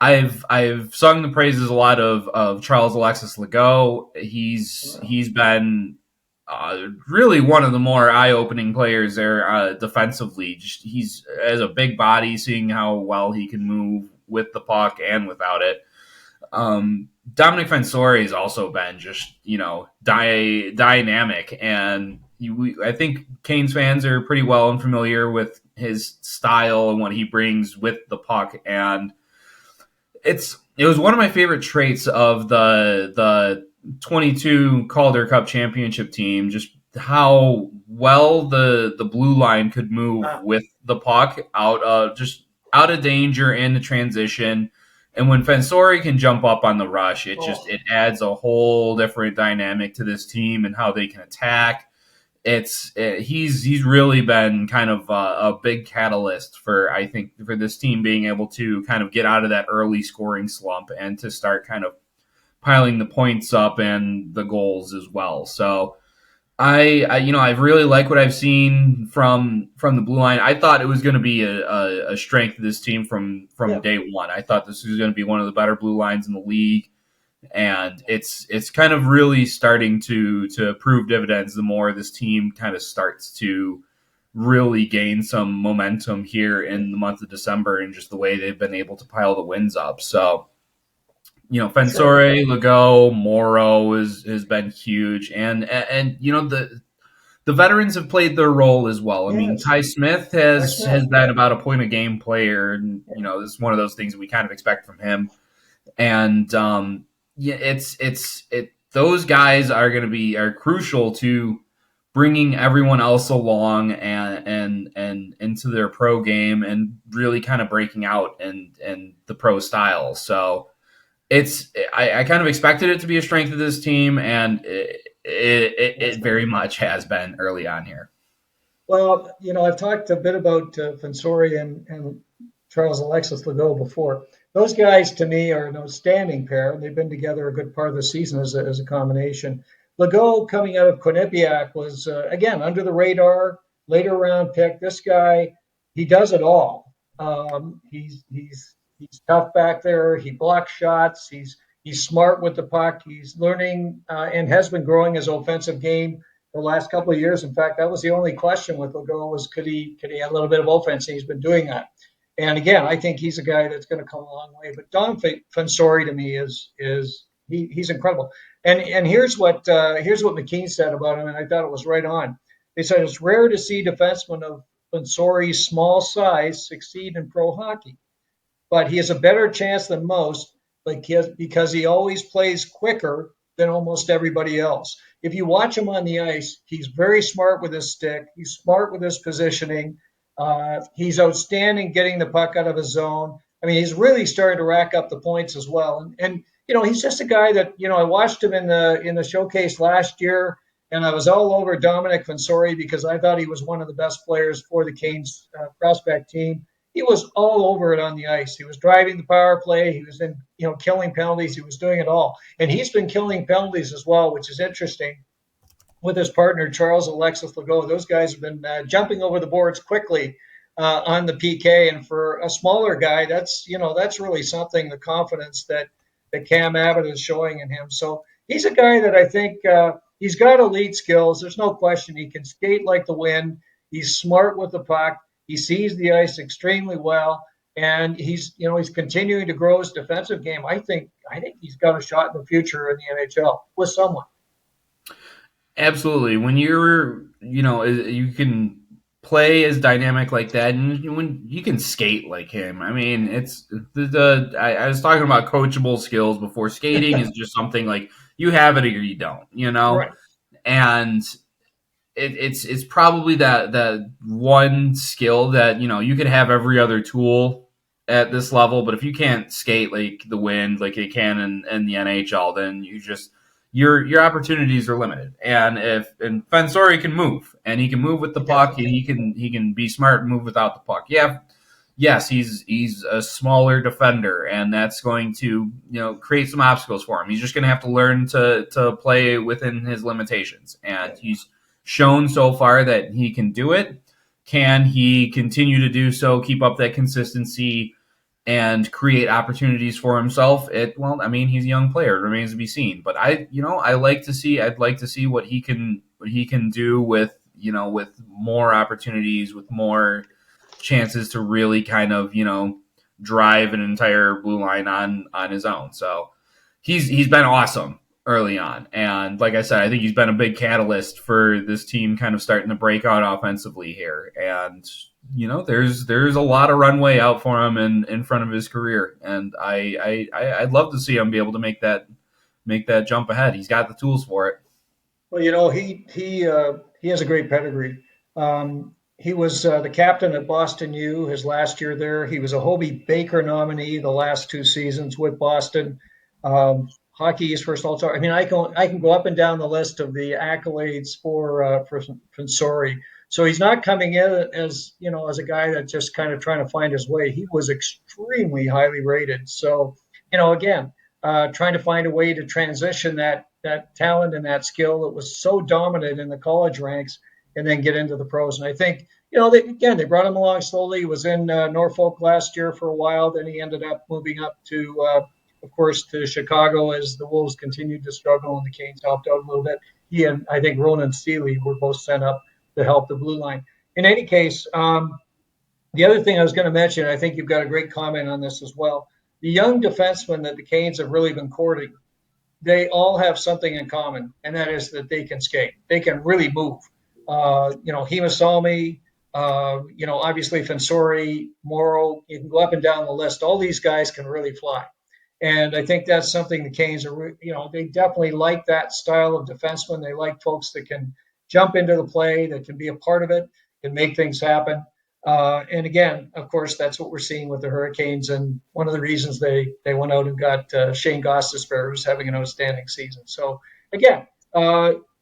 Speaker 2: I've sung the praises a lot of Charles Alexis Legault. He's been really one of the more eye-opening players there defensively. Just he's as a big body, seeing how well he can move with the puck and without it. Domenick Fensore has also been just dynamic, and I think Canes fans are pretty well and familiar with his style and what he brings with the puck, and it was one of my favorite traits of the 22 Calder Cup championship team, just how well the blue line could move with the puck out of danger in the transition. And when Fensore can jump up on the rush, it adds a whole different dynamic to this team and how they can attack. He's really been kind of a big catalyst for this team being able to kind of get out of that early scoring slump and to start kind of piling the points up and the goals as well. So I really like what I've seen from the blue line. I thought it was going to be a strength of this team from day one. I thought this was going to be one of the better blue lines in the league, and it's kind of really starting to prove dividends the more this team kind of starts to really gain some momentum here in the month of December and just the way they've been able to pile the wins up. So, Fensore, Legault, Morrow has been huge, and the veterans have played their role as well. I mean, Ty Smith has been about a point a game player, and this is one of those things that we kind of expect from him. And those guys are crucial to bringing everyone else along and into their pro game and really kind of breaking out in the pro style. So I kind of expected it to be a strength of this team, and it very much has been early on here.
Speaker 1: Well, I've talked a bit about Fensore and Charles Alexis Legault before. Those guys, to me, are an outstanding pair. They've been together a good part of the season as a combination. Legault, coming out of Quinnipiac, was, again, under the radar, later round pick. This guy, he does it all. He's tough back there. He blocks shots. He's smart with the puck. He's learning and has been growing his offensive game the last couple of years. In fact, that was the only question with Legault was could he have a little bit of offense? And he's been doing that. And again, I think he's a guy that's going to come a long way. But Dom Fensore to me he's incredible. And here's what McKean said about him, and I thought it was right on. They said it's rare to see defensemen of Fensore's small size succeed in pro hockey, but he has a better chance than most, because he always plays quicker than almost everybody else. If you watch him on the ice, he's very smart with his stick. He's smart with his positioning. He's outstanding getting the puck out of his zone. I mean, he's really starting to rack up the points as well. And he's just a guy that, I watched him in the showcase last year, and I was all over Domenick Fensore because I thought he was one of the best players for the Canes prospect team. He was all over it on the ice. He was driving the power play. He was in, killing penalties. He was doing it all. And he's been killing penalties as well, which is interesting. With his partner, Charles Alexis Legault, those guys have been jumping over the boards quickly on the PK. And for a smaller guy, that's really something, the confidence that Cam Abbott is showing in him. So he's a guy that I think he's got elite skills. There's no question. He can skate like the wind. He's smart with the puck. He sees the ice extremely well. And he's continuing to grow his defensive game. I think he's got a shot in the future in the NHL with someone.
Speaker 2: Absolutely. When you're, you can play as dynamic like that, and when you can skate like him, I mean, it's I was talking about coachable skills before. Skating is just something like you have it or you don't,
Speaker 1: Right.
Speaker 2: And it's probably that one skill that you could have every other tool at this level, but if you can't skate like the wind, like you can in the NHL, then you just your opportunities are limited. And Fensore can move, and he can move with the puck, and he can be smart and move without the puck. Yeah, yes, he's a smaller defender, and that's going to create some obstacles for him. He's just going to have to learn to play within his limitations, and he's shown so far that he can do it. Can he continue to do so? Keep up that consistency and create opportunities for himself? He's a young player. It remains to be seen. But I'd like to see what he can do with more opportunities, with more chances to really kind of drive an entire blue line on his own. So he's been awesome early on, and like I said, I think he's been a big catalyst for this team kind of starting to break out offensively here. And there's a lot of runway out for him in front of his career, and I'd love to see him be able to make that jump ahead. He's got the tools for it.
Speaker 1: Well, he has a great pedigree. He was the captain at Boston U his last year there. He was a Hobey Baker nominee the last 2 seasons with Boston. Hockey East first All-Star. I mean, I can go up and down the list of the accolades for Fensore. So he's not coming in as a guy that's just kind of trying to find his way. He was extremely highly rated. So again, trying to find a way to transition that talent and that skill that was so dominant in the college ranks, and then get into the pros. And I think, they brought him along slowly. He was in Norfolk last year for a while. Then he ended up moving up to, of course, to Chicago as the Wolves continued to struggle and the Canes helped out a little bit. He and I think Ronan Seeley were both sent up to help the blue line. In any case, the other thing I was going to mention, I think you've got a great comment on this as well. The young defensemen that the Canes have really been courting, they all have something in common, and that is that they can skate. They can really move. Himasalmi, obviously Fensore, Morrow, you can go up and down the list. All these guys can really fly. And I think that's something the Canes are, they definitely like that style of defenseman. They like folks that can jump into the play, that can be a part of it, can make things happen. And again, of course, that's what we're seeing with the Hurricanes. And one of the reasons they went out and got Shane Gostisbehere, who's having an outstanding season. So again,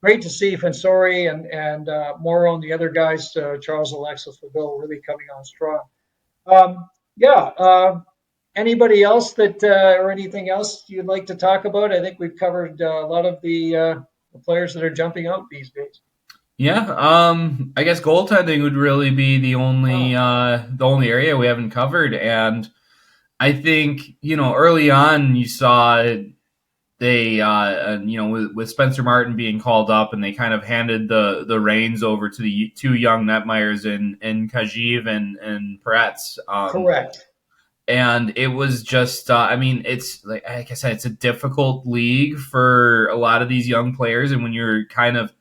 Speaker 1: great to see Fensore and Morrow and the other guys, Charles, Alexis, Bill, really coming on strong. Anybody else or anything else you'd like to talk about? I think we've covered a lot of the players that are jumping out these days.
Speaker 2: Yeah, I guess goaltending would really be the only area we haven't covered, and I think early on you saw they with Spencer Martin being called up, and they kind of handed the reins over to the 2 young netmeyers in Khazheyev and Peretz.
Speaker 1: Correct.
Speaker 2: And it was just, it's like I said, it's a difficult league for a lot of these young players, and when you're kind of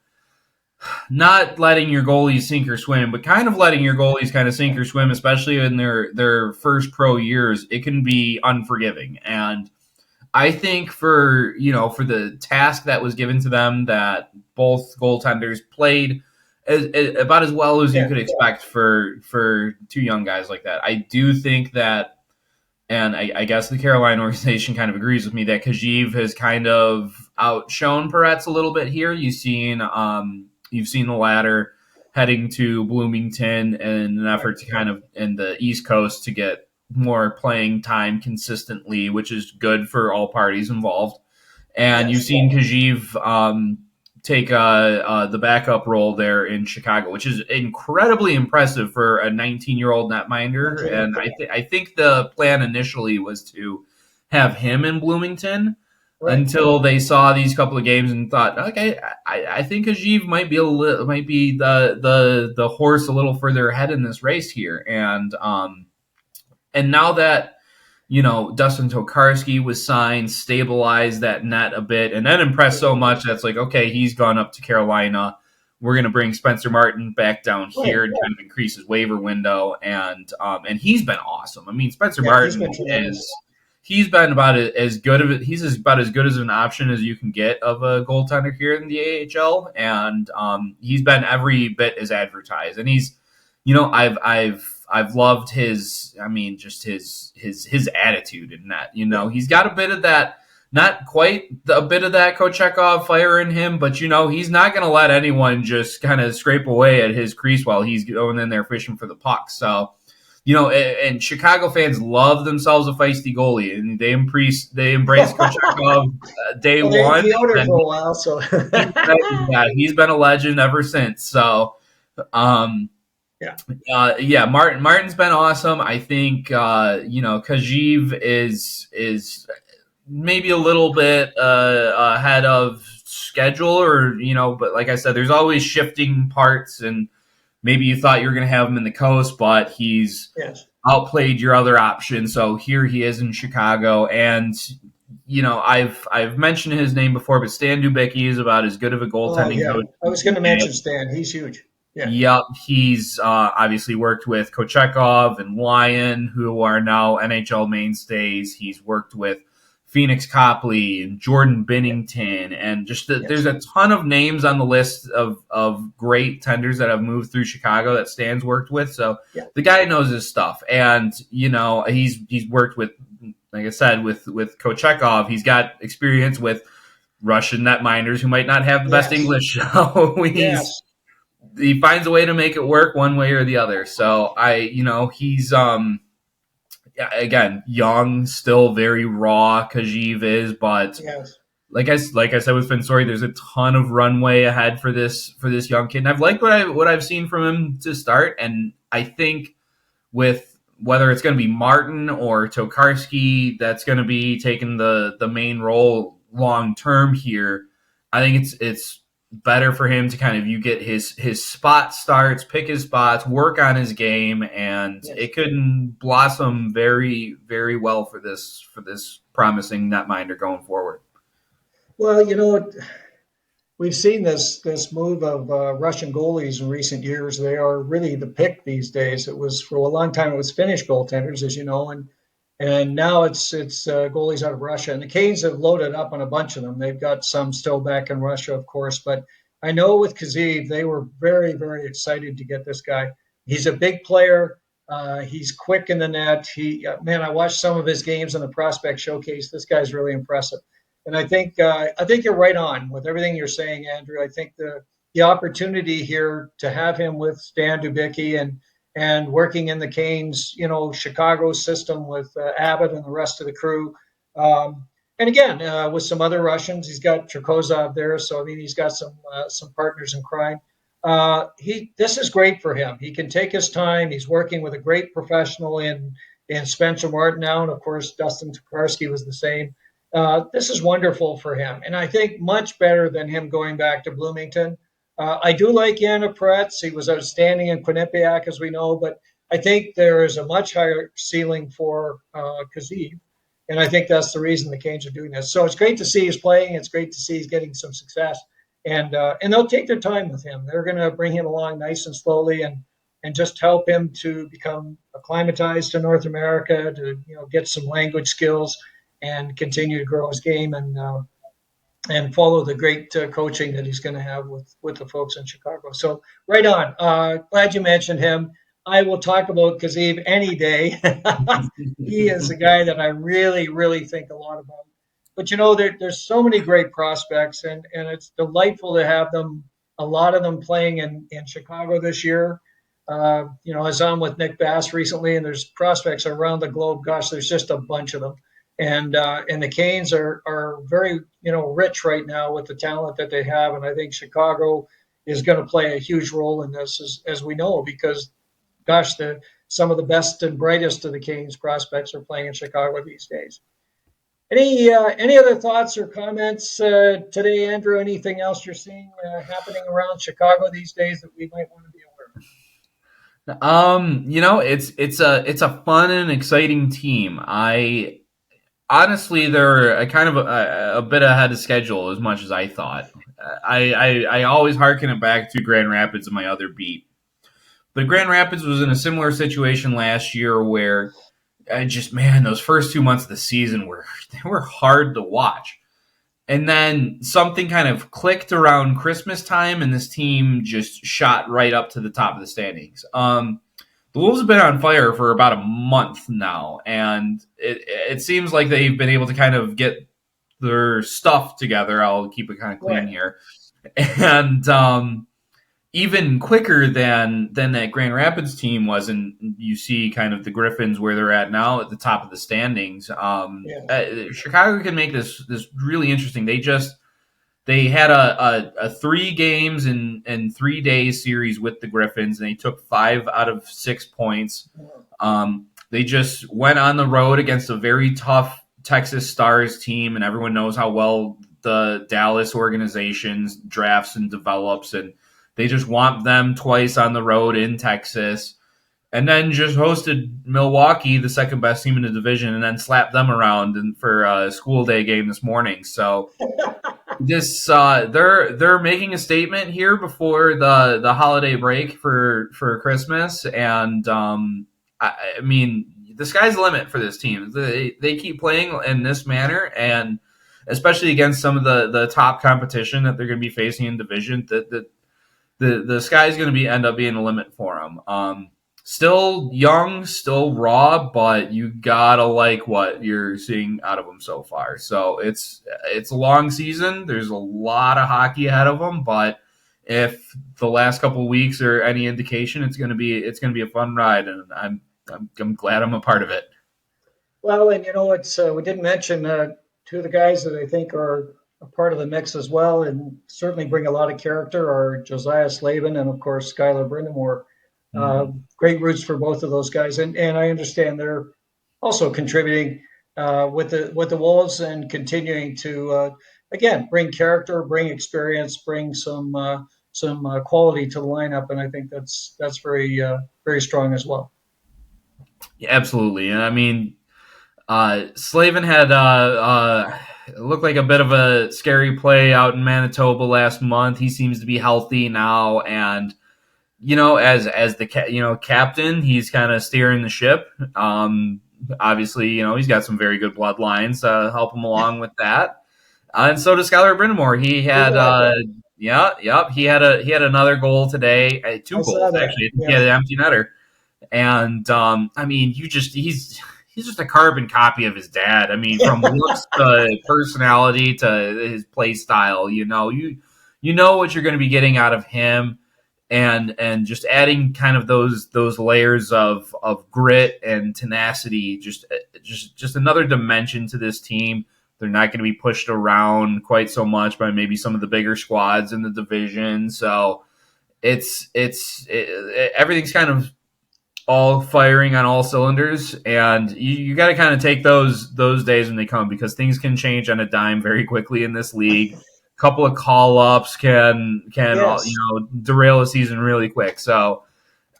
Speaker 2: not letting your goalies sink or swim, but kind of letting your goalies kind of sink or swim, especially in their first pro years, it can be unforgiving. And I think for the task that was given to them, that both goaltenders played about as well as you could expect for 2 young guys like that. I do think that, and I guess the Carolina organization kind of agrees with me, that Khazheyev has kind of outshone Peretz a little bit here. You've seen the latter heading to Bloomington in an effort to kind of in the East Coast to get more playing time consistently, which is good for all parties involved. And you've seen Khazheyev take the backup role there in Chicago, which is incredibly impressive for a 19-year-old netminder. And I think the plan initially was to have him in Bloomington until they saw these couple of games and thought, okay, I think Khazheyev might be the horse a little further ahead in this race here. And now that Dustin Tokarski was signed, stabilized that net a bit, and then impressed so much that's like, okay, he's gone up to Carolina. We're going to bring Spencer Martin back down here and kind of increase his waiver window, and he's been awesome. I mean, Spencer Martin he's been about as good of it. He's about as good as an option as you can get of a goaltender here in the AHL, and he's been every bit as advertised. And he's, I've loved his, just his attitude in that. He's got a bit of that, not quite a bit of that Kochekov fire in him, but he's not going to let anyone just kind of scrape away at his crease while he's going in there fishing for the puck. So and Chicago fans love themselves a feisty goalie, and they embrace Kochetkov day
Speaker 1: Well,
Speaker 2: one.
Speaker 1: he owned her
Speaker 2: And
Speaker 1: for a while, so
Speaker 2: he's been a legend ever since. So,
Speaker 1: yeah,
Speaker 2: Martin's been awesome. I think Khazheyev is maybe a little bit ahead of schedule, or but like I said, there's always shifting parts, and maybe you thought you were going to have him in the coast, but he's
Speaker 1: yes.
Speaker 2: outplayed your other option. So here he is in Chicago, and I've mentioned his name before, but Stan Dubicki is about as good of a
Speaker 1: Oh
Speaker 2: goaltending
Speaker 1: yeah,
Speaker 2: coach.
Speaker 1: I was going to mention Stan. He's huge. Yeah.
Speaker 2: Yep, he's obviously worked with Kochetkov and Lyon, who are now NHL mainstays. He's worked with Phoenix Copley and Jordan Binnington, and there's a ton of names on the list of great tenders that have moved through Chicago that Stan's worked with. So the guy knows his stuff, and he's worked with, like I said, with Kochetkov. He's got experience with Russian netminders who might not have the best English. So he finds a way to make it work one way or the other. So he's again, young, still very raw. Khazheyev is, but like I said with Fensore, there's a ton of runway ahead for this young kid. And I've liked what I've seen from him to start, and I think with whether it's going to be Martin or Tokarski that's going to be taking the main role long term here, I think it's better for him to kind of get his spot starts, pick his spots, work on his game, and it could blossom very, very well for this promising netminder going forward.
Speaker 1: Well, we've seen this move of Russian goalies in recent years. They are really the pick these days. It was for a long time it was Finnish goaltenders, as you know, and now it's goalies out of Russia. And the Canes have loaded up on a bunch of them. They've got some still back in Russia, of course, but I know with Khazheyev, they were very, very excited to get this guy. He's a big player. He's quick in the net. I watched some of his games in the prospect showcase. This guy's really impressive. And I think you're right on with everything you're saying, Andrew. I think the opportunity here to have him with Stan Dubicki and working in the Canes, Chicago system with Abbott and the rest of the crew. And again, with some other Russians, he's got Trikozov there, so I mean he's got some partners in crime. This is great for him. He can take his time. He's working with a great professional in Spencer Martin now, and of course Dustin Tokarski was the same. This is wonderful for him, and I think much better than him going back to Bloomington. I do like Yana Pretz. He was outstanding in Quinnipiac, as we know, but I think there is a much higher ceiling for Khazheyev, and I think that's the reason the Canes are doing this. So it's great to see he's playing. It's great to see he's getting some success, and they'll take their time with him. They're going to bring him along nice and slowly, and just help him to become acclimatized to North America, to get some language skills, and continue to grow his game and follow the great coaching that he's going to have with the folks in Chicago. So right on. Glad you mentioned him. I will talk about Khazheyev any day. He is a guy that I really, really think a lot about. But there's so many great prospects, and it's delightful to have them. A lot of them playing in Chicago this year. I was on with Nick Bass recently, and there's prospects around the globe. Gosh, there's just a bunch of them. And the Canes are very rich right now with the talent that they have, and I think Chicago is going to play a huge role in this, as we know, because gosh, some of the best and brightest of the Canes prospects are playing in Chicago these days. Any other thoughts or comments today, Andrew? Anything else you're seeing happening around Chicago these days that we might want to be aware of?
Speaker 2: It's a fun and exciting team. Honestly, they're a kind of a bit ahead of schedule as much as I thought. I always hearken it back to Grand Rapids and my other beat. But Grand Rapids was in a similar situation last year where those first 2 months of the season were hard to watch. And then something kind of clicked around Christmas time, and this team just shot right up to the top of the standings. The Wolves have been on fire for about a month now, and it seems like they've been able to kind of get their stuff together. I'll keep it kind of clean here. And even quicker than that Grand Rapids team was, and you see kind of the Griffins where they're at now at the top of the standings. Chicago can make this really interesting. They had a 3 games in 3 days series with the Griffins, and they took 5 out of 6 points. They just went on the road against a very tough Texas Stars team, and everyone knows how well the Dallas organizations drafts and develops, and they just want them twice on the road in Texas, and then just hosted Milwaukee, the second best team in the division, and then slapped them around for a school day game this morning. So this they're making a statement here before the holiday break for Christmas, and I mean, the sky's the limit for this team. They keep playing in this manner, and especially against some of the top competition that they're going to be facing in division, the sky's going to end up being a limit for them. Still young, still raw, but you gotta like what you're seeing out of them so far. So it's a long season. There's a lot of hockey ahead of them, but if the last couple of weeks are any indication, it's gonna be a fun ride, and I'm glad I'm a part of it.
Speaker 1: Well, and it's we didn't mention 2 of the guys that I think are a part of the mix as well, and certainly bring a lot of character are Josiah Slavin and of course Skylar Brindamore. Great roots for both of those guys, and I understand they're also contributing with the Wolves and continuing to again bring character, bring experience, bring some quality to the lineup, and I think that's very very strong as well.
Speaker 2: Yeah, absolutely, and I mean, Slavin had looked like a bit of a scary play out in Manitoba last month. He seems to be healthy now, and as the captain, he's kind of steering the ship. Obviously, he's got some very good bloodlines to help him along with that. And so does Skylar Brindamore. He had, he had another goal today. 2 goals actually. Yeah. He had an empty netter, and I mean, he's just a carbon copy of his dad. I mean, from looks to personality to his play style. You know what you're going to be getting out of him. And just adding kind of those layers of grit and tenacity, just another dimension to this team. They're not going to be pushed around quite so much by maybe some of the bigger squads in the division. So everything's kind of all firing on all cylinders, and you got to kind of take those days when they come, because things can change on a dime very quickly in this league. Couple of call-ups can yes. Derail a season really quick. So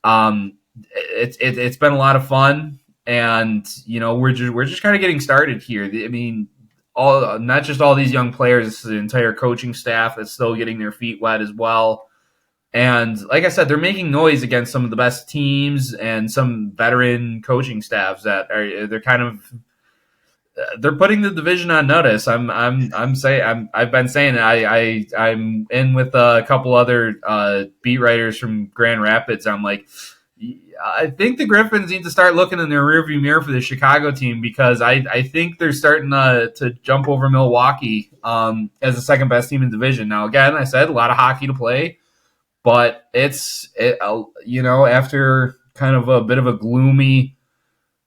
Speaker 2: it's been a lot of fun, and we're just kind of getting started here. I mean, not just all these young players, the entire coaching staff that's still getting their feet wet as well. And like I said, they're making noise against some of the best teams and some veteran coaching staffs that they're putting the division on notice. I've been saying it. I'm in with a couple other beat writers from Grand Rapids. I'm like, I think the Griffins need to start looking in their rearview mirror for the Chicago team, because I think they're starting to jump over Milwaukee as the second best team in the division. Now, again, I said a lot of hockey to play, but after kind of a bit of a gloomy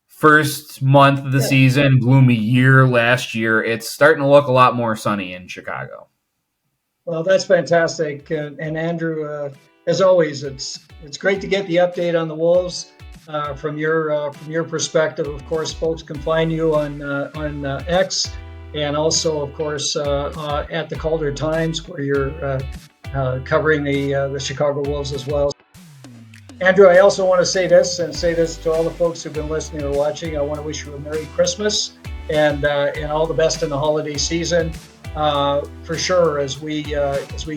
Speaker 2: first month of the season, gloomy year last year, it's starting to look a lot more sunny in Chicago.
Speaker 1: Well, that's fantastic. And Andrew, as always, it's great to get the update on the Wolves from your perspective. Of course, folks can find you on X, and also, of course, at the Calder Times, where you're covering the Chicago Wolves as well. Andrew, I also want to say this to all the folks who've been listening or watching. I want to wish you a Merry Christmas and all the best in the holiday season. For sure, as we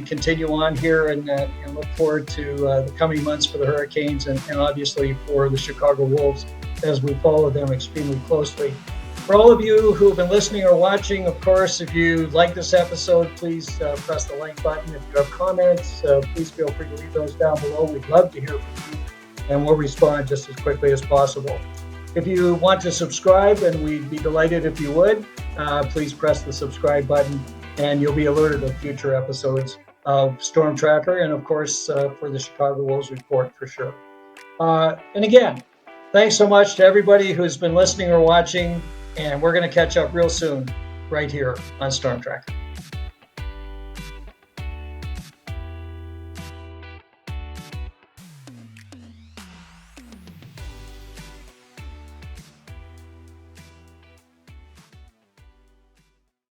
Speaker 1: continue on here and look forward to the coming months for the Hurricanes and obviously for the Chicago Wolves as we follow them extremely closely. For all of you who have been listening or watching, of course, if you like this episode, please press the like button. If you have comments, please feel free to leave those down below. We'd love to hear from you, and we'll respond just as quickly as possible. If you want to subscribe, and we'd be delighted if you would, please press the subscribe button, and you'll be alerted of future episodes of Storm Tracker, and of course for the Chicago Wolves report for sure. And again, thanks so much to everybody who's been listening or watching, and we're going to catch up real soon right here on Storm Tracker.